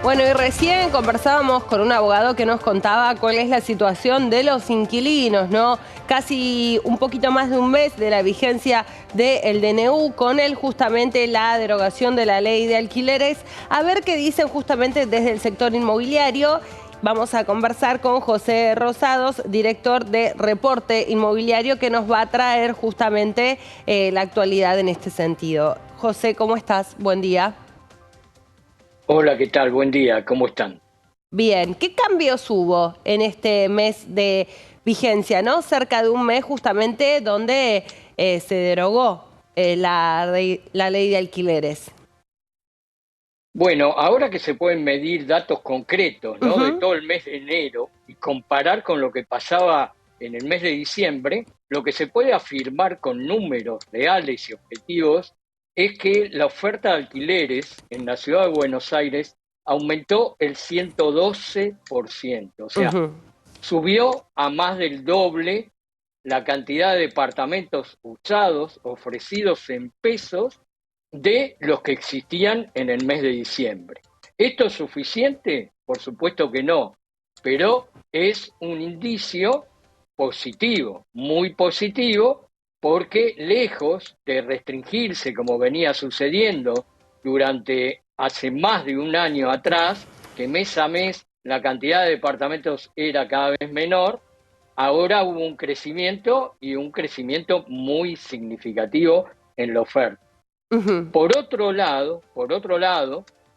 Bueno, y recién conversábamos con un abogado que nos contaba cuál es la situación de los inquilinos, ¿no? Casi un poquito más de un mes de la vigencia del DNU, con justamente la derogación de la ley de alquileres. A ver qué dicen justamente desde el sector inmobiliario. Vamos a conversar con José Rosados, director de Reporte Inmobiliario, que nos va a traer justamente la actualidad en este sentido. José, ¿cómo estás? Buen día. Hola, ¿qué tal? Buen día, ¿cómo están? Bien, ¿qué cambios hubo en este mes de vigencia, ¿no? Cerca de un mes justamente donde se derogó la ley de alquileres. Bueno, ahora que se pueden medir datos concretos, ¿no? De Ujú. todo el mes de enero y comparar con lo que pasaba en el mes de diciembre, lo que se puede afirmar con números reales y objetivos es que la oferta de alquileres en la ciudad de Buenos Aires aumentó el 112%, o sea, Ujú. subió a más del doble la cantidad de departamentos usados, ofrecidos en pesos, de los que existían en el mes de diciembre. ¿Esto es suficiente? Por supuesto que no, pero es un indicio positivo, muy positivo, porque lejos de restringirse como venía sucediendo durante hace más de un año atrás, que mes a mes la cantidad de departamentos era cada vez menor, ahora hubo un crecimiento y un crecimiento muy significativo en la oferta. Ujú. Por otro lado,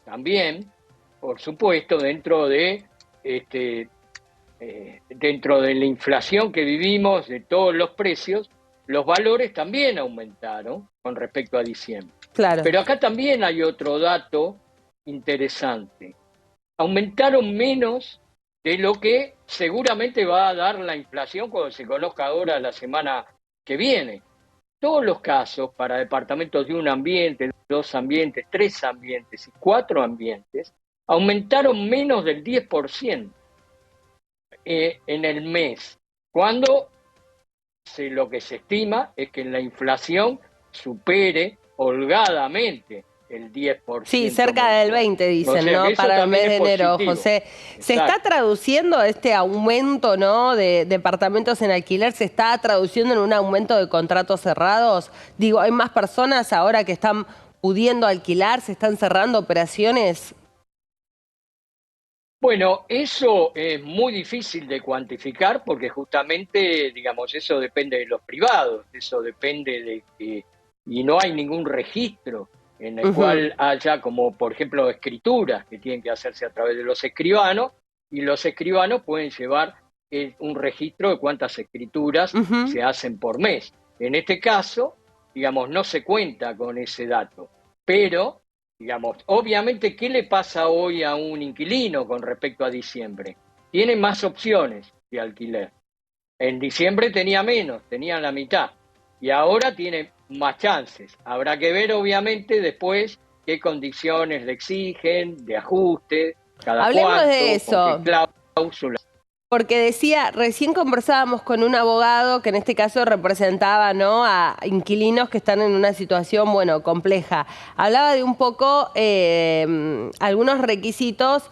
también, por supuesto, este, dentro de la inflación que vivimos, de todos los precios, los valores también aumentaron con respecto a diciembre. Claro. Pero acá también hay otro dato interesante. Aumentaron menos de lo que seguramente va a dar la inflación cuando se conozca ahora la semana que viene. Todos los casos para departamentos de un ambiente, dos ambientes, tres ambientes y cuatro ambientes aumentaron menos del 10% en el mes, cuando lo que se estima es que la inflación supere holgadamente el Sí, 10% cerca del mensual. 20 O dicen, sea que ¿no? eso Para el también mes es de enero, positivo. José. ¿Se está Exacto. traduciendo este aumento, ¿no? de departamentos en alquiler? ¿Se está traduciendo en un aumento de contratos cerrados? Digo, ¿hay más personas ahora que están pudiendo alquilar? ¿Se están cerrando operaciones? Bueno, eso es muy difícil de cuantificar porque justamente, digamos, eso depende de los privados, eso depende de que, y no hay ningún registro en el Ujú. cual haya, como por ejemplo, escrituras que tienen que hacerse a través de los escribanos, y los escribanos pueden llevar un registro de cuántas escrituras Ujú. se hacen por mes. En este caso, digamos, no se cuenta con ese dato, pero digamos, obviamente, ¿qué le pasa hoy a un inquilino con respecto a diciembre? Tiene más opciones de alquiler. En diciembre tenía menos, tenía la mitad. Y ahora tiene más chances. Habrá que ver, obviamente, después qué condiciones le exigen, de ajuste, cada Hablemos de cuánto, con qué eso. cláusulas. Porque decía, recién conversábamos con un abogado que en este caso representaba, ¿no?, a inquilinos que están en una situación, bueno, compleja. Hablaba de un poco algunos requisitos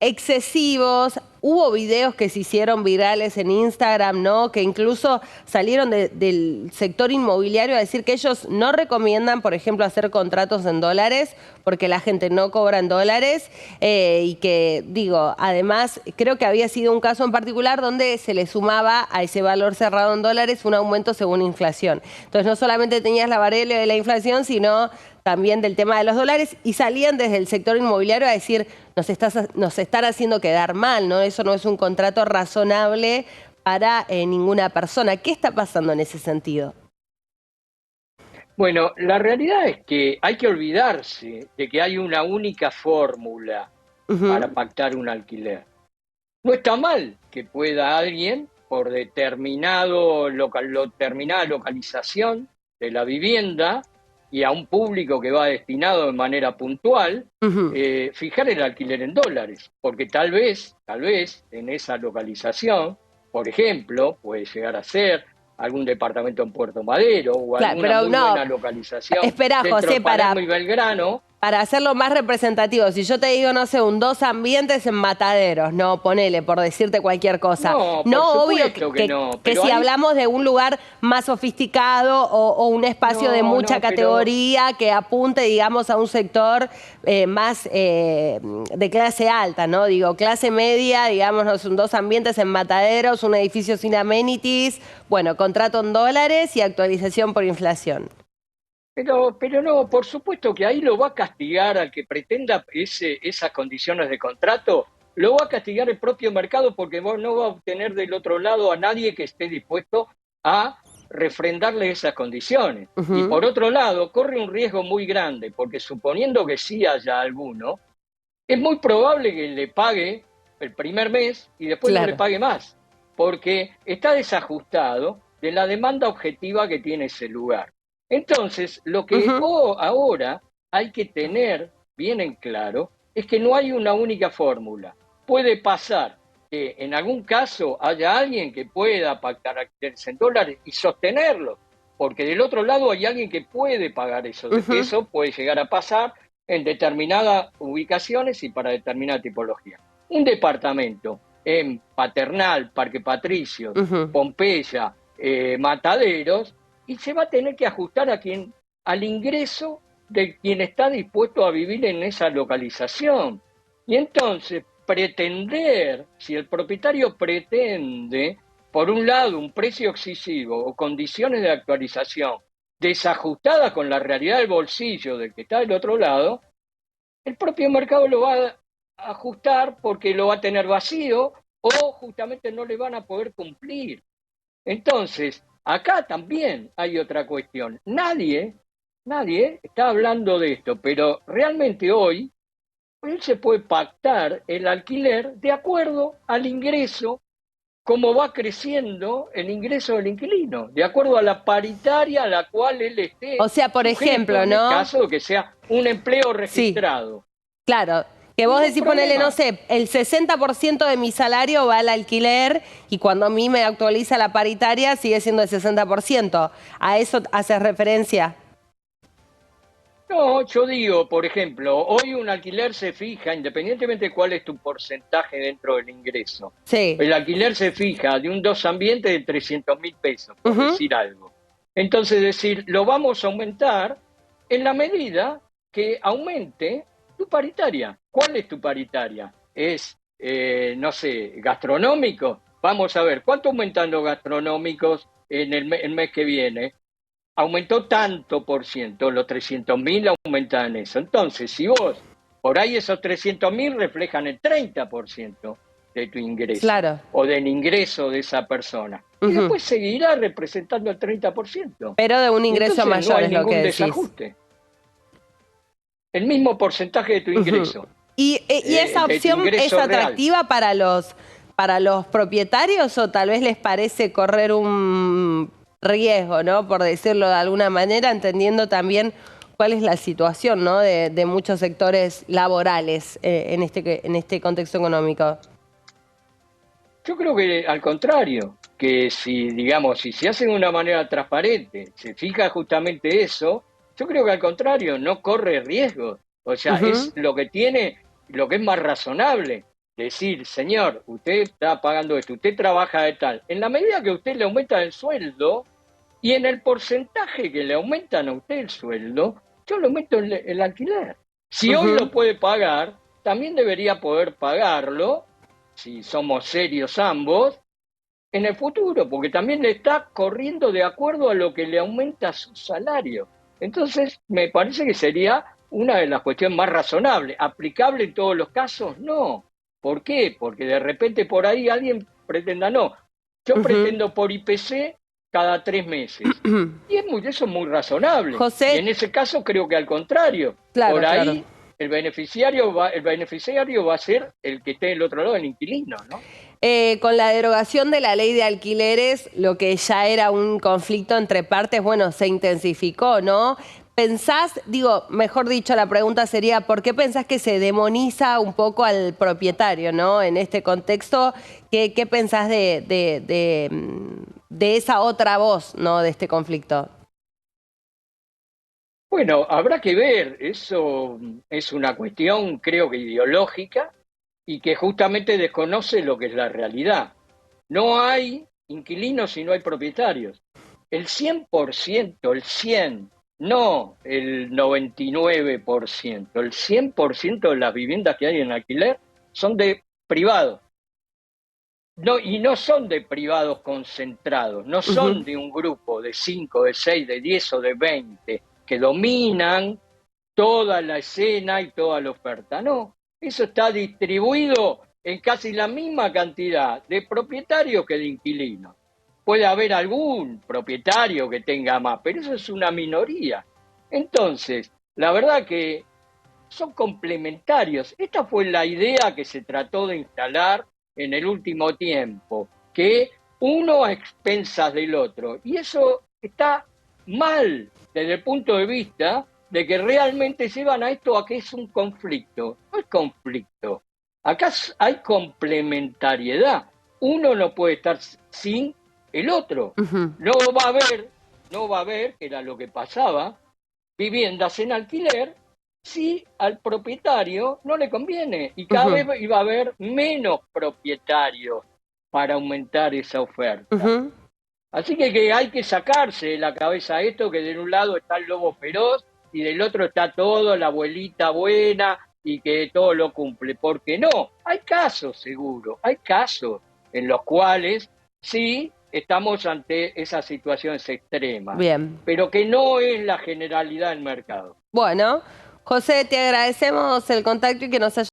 excesivos. Hubo videos que se hicieron virales en Instagram, ¿no?, que incluso salieron del sector inmobiliario a decir que ellos no recomiendan, por ejemplo, hacer contratos en dólares porque la gente no cobra en dólares y que, digo, además creo que había sido un caso en particular donde se le sumaba a ese valor cerrado en dólares un aumento según inflación. Entonces no solamente tenías la variable de la inflación, sino también del tema de los dólares, y salían desde el sector inmobiliario a decir, nos están haciendo quedar mal, ¿no? Eso no es un contrato razonable para ninguna persona. ¿Qué está pasando en ese sentido? Bueno, la realidad es que hay que olvidarse de que hay una única fórmula para Ujú. pactar un alquiler. No está mal que pueda alguien, por determinada localización de la vivienda y a un público que va destinado de manera puntual, Ujú. fijar el alquiler en dólares, porque tal vez en esa localización, por ejemplo, puede llegar a ser algún departamento en Puerto Madero o Claro, alguna pero muy buena no, localización espera, dentro de José, Palermo y Belgrano. para hacerlo más representativo, si yo te digo, no sé, un 2 ambientes en Mataderos, no, ponele, por decirte cualquier cosa. No, por No, obvio supuesto que no, que pero si ahí, hablamos de un lugar más sofisticado o un espacio de no, mucha no, pero categoría que apunte, digamos, a un sector más de clase alta, ¿no? Digo, clase media, digamos, no sé, un 2 ambientes en Mataderos, un edificio sin amenities, bueno, contrato en dólares y actualización por inflación. Pero no, por supuesto que ahí lo va a castigar al que pretenda esas condiciones de contrato, lo va a castigar el propio mercado porque vos no va a obtener del otro lado a nadie que esté dispuesto a refrendarle esas condiciones. Y Ujú. por otro lado, corre un riesgo muy grande, porque suponiendo que sí haya alguno, es muy probable que le pague el primer mes y después no le Claro. pague más, porque está desajustado de la demanda objetiva que tiene ese lugar. Entonces, lo que Ujú. ahora hay que tener bien en claro es que no hay una única fórmula. Puede pasar que en algún caso haya alguien que pueda pactar alquileres en dólares y sostenerlo, porque del otro lado hay alguien que puede pagar eso. Ujú. Eso puede llegar a pasar en determinadas ubicaciones y para determinada tipología. Un departamento en Paternal, Parque Patricios, Ujú. Pompeya, Mataderos, y se va a tener que ajustar al ingreso de quien está dispuesto a vivir en esa localización. Y entonces, pretender, si el propietario pretende, por un lado, un precio excesivo o condiciones de actualización desajustada con la realidad del bolsillo del que está del otro lado, el propio mercado lo va a ajustar porque lo va a tener vacío o justamente no le van a poder cumplir. Entonces, acá también hay otra cuestión. Nadie está hablando de esto, pero realmente hoy se puede pactar el alquiler de acuerdo al ingreso, cómo va creciendo el ingreso del inquilino, de acuerdo a la paritaria a la cual él O esté sea, por sujeto, ejemplo, en el ¿no? caso de que sea un empleo Sí, registrado. claro. Que vos Ningún decís, ponele, no problema. sé, el 60% de mi salario va al alquiler y cuando a mí me actualiza la paritaria sigue siendo el 60%. ¿A eso haces referencia? No, yo digo, por ejemplo, hoy un alquiler se fija, independientemente de cuál es tu porcentaje dentro del ingreso. Sí. El alquiler se fija de un dos ambientes de 300.000 pesos, por Ujú. decir algo. Entonces, decir, lo vamos a aumentar en la medida que aumente tu paritaria. ¿Cuál es tu paritaria? ¿Es, no sé, gastronómico? Vamos a ver, ¿cuánto aumentan los gastronómicos en el mes que viene? Aumentó tanto por ciento, los 300.000 aumentan eso. Entonces, si vos, por ahí esos 300.000 reflejan el 30% de tu ingreso Claro. o del ingreso de esa persona. Y Ujú. después seguirá representando el 30%. Pero de un Y ingreso entonces no mayor hay es lo que ningún decís. desajuste. El mismo porcentaje de tu Ujú. ingreso, ¿Y esa de tu opción es ingreso real. atractiva para los propietarios o tal vez les parece correr un riesgo, ¿no? Por decirlo de alguna manera, entendiendo también cuál es la situación, ¿no? De muchos sectores laborales en este contexto económico. Yo creo que al contrario, que si, digamos, si se hace de una manera transparente, se fija justamente eso, yo creo que al contrario, no corre riesgo. O sea, Ujú. es lo que tiene, lo que es más razonable. Decir, señor, usted está pagando esto, usted trabaja de tal. En la medida que usted le aumenta el sueldo y en el porcentaje que le aumentan a usted el sueldo, yo le aumento el alquiler. Si hoy Ujú. lo puede pagar, también debería poder pagarlo si somos serios ambos, en el futuro, porque también le está corriendo de acuerdo a lo que le aumenta su salario. Entonces, me parece que sería una de las cuestiones más razonables. ¿Aplicable en todos los casos? No. ¿Por qué? Porque de repente por ahí alguien pretenda, no, yo Ujú. pretendo por IPC cada 3 meses. Y eso es muy razonable. Y José, en ese caso creo que al contrario, por claro, claro. ahí el beneficiario va a ser el que esté del otro lado, el inquilino, ¿no? Con la derogación de la ley de alquileres, lo que ya era un conflicto entre partes, bueno, se intensificó, ¿no? ¿Pensás, digo, mejor dicho, la pregunta sería, ¿por qué pensás que se demoniza un poco al propietario, ¿no? En este contexto, ¿qué pensás de esa otra voz, ¿no? De este conflicto? Bueno, habrá que ver, eso es una cuestión creo que ideológica y que justamente desconoce lo que es la realidad. No hay inquilinos si no hay propietarios. El 100%, el 100, no el 99%, el 100% de las viviendas que hay en alquiler son de privados. No, y no son de privados concentrados, no Ujú. son de un grupo de 5, de 6, de 10 o de 20 que dominan toda la escena y toda la oferta. No, eso está distribuido en casi la misma cantidad de propietarios que de inquilinos. Puede haber algún propietario que tenga más, pero eso es una minoría. Entonces, la verdad que son complementarios. Esta fue la idea que se trató de instalar en el último tiempo, que uno a expensas del otro. Y eso está mal desde el punto de vista de que realmente llevan a esto a que es un conflicto. No es conflicto. Acá hay complementariedad. Uno no puede estar sin el otro. Ujú. No va a haber, no va a haber, que era lo que pasaba, viviendas en alquiler si al propietario no le conviene y cada Ujú. vez iba a haber menos propietarios para aumentar esa oferta. Ujú. Así que hay que sacarse de la cabeza esto, que de un lado está el lobo feroz y del otro está todo, la abuelita buena y que todo lo cumple. Porque no, hay casos seguro, hay casos en los cuales sí estamos ante esas situaciones extremas, Bien. pero que no es la generalidad del mercado. Bueno, José, te agradecemos el contacto y que nos hayas